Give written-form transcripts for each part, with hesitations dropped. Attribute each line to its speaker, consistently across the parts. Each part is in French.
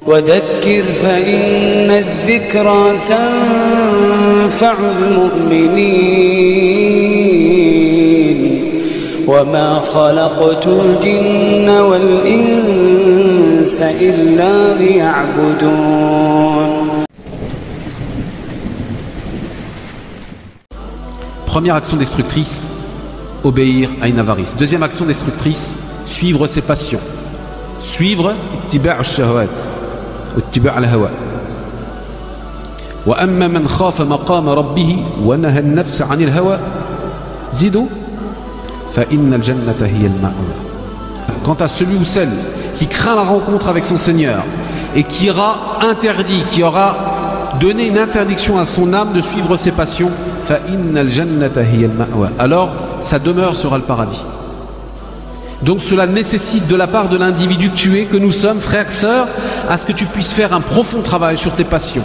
Speaker 1: وذكر فإن الذكرى تنفع المؤمنين وما خلقت الجن والإنس إلا ليعبدون.
Speaker 2: Première action destructrice, obéir à une avarice. Deuxième action destructrice, suivre ses passions. Suivre ittiba' al-shahawat, ittiba' al-hawa. Wa amma man khafa maqama rabbih wa naha an-nafs 'ani al-hawa, zidu fa inna al-jannata hiya al-ma'wa. Quant à celui ou celle qui craint la rencontre avec son Seigneur et qui aura interdit, qui aura donné une interdiction à son âme de suivre ses passions, alors sa demeure sera le paradis. Donc cela nécessite de la part de l'individu que tu es, que nous sommes, frères, sœurs, à ce que tu puisses faire un profond travail sur tes passions.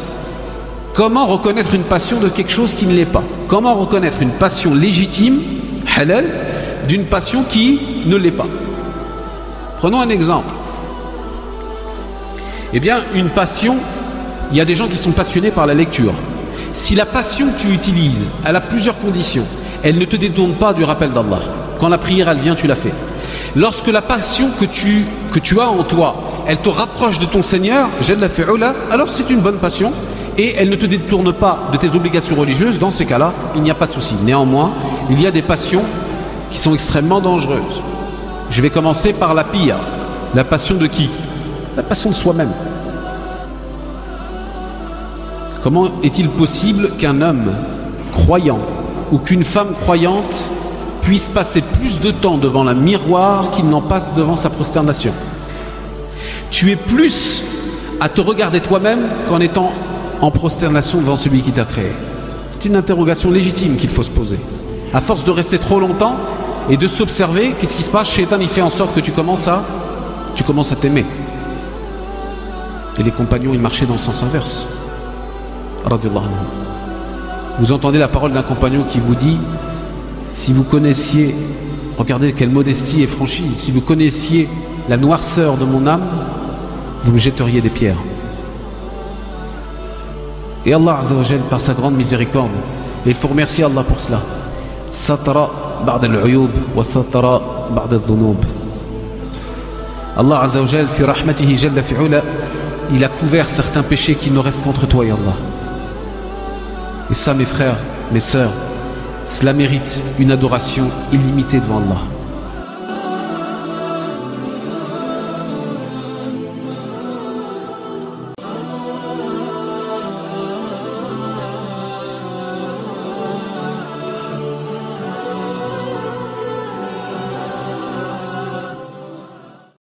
Speaker 2: Comment reconnaître une passion de quelque chose qui ne l'est pas? Comment reconnaître une passion légitime, halal, d'une passion qui ne l'est pas? Prenons un exemple. Eh bien, une passion, il y a des gens qui sont passionnés par la lecture. Si la passion que tu utilises, elle a plusieurs conditions. Elle ne te détourne pas du rappel d'Allah. Quand la prière, elle vient, tu la fais. Lorsque la passion que tu as en toi, elle te rapproche de ton Seigneur, Jalla fi'ula, alors c'est une bonne passion et elle ne te détourne pas de tes obligations religieuses. Dans ces cas-là, il n'y a pas de souci. Néanmoins, il y a des passions qui sont extrêmement dangereuses. Je vais commencer par la pire. La passion de qui? La passion de soi-même. Comment est-il possible qu'un homme croyant ou qu'une femme croyante puisse passer plus de temps devant un miroir qu'il n'en passe devant sa prosternation? Tu es plus à te regarder toi-même qu'en étant en prosternation devant celui qui t'a créé. C'est une interrogation légitime qu'il faut se poser. À force de rester trop longtemps et de s'observer, qu'est-ce qui se passe? Shaitan, il fait en sorte que tu commences à t'aimer. Et les compagnons, ils marchaient dans le sens inverse. Vous entendez la parole d'un compagnon qui vous dit: si vous connaissiez, regardez quelle modestie et franchise, si vous connaissiez la noirceur de mon âme, vous me jetteriez des pierres. Et Allah Azza wa Jal, par sa grande miséricorde, et il faut remercier Allah pour cela, satara ba'd al-uyub wa satara ba'd al-dhunub. Allah Azza wa Jal, fi rahmatihi jalla fi'ula, il a couvert certains péchés qui ne restent qu'entre toi et Allah. Et ça, mes frères, mes sœurs, cela mérite une adoration illimitée devant Allah.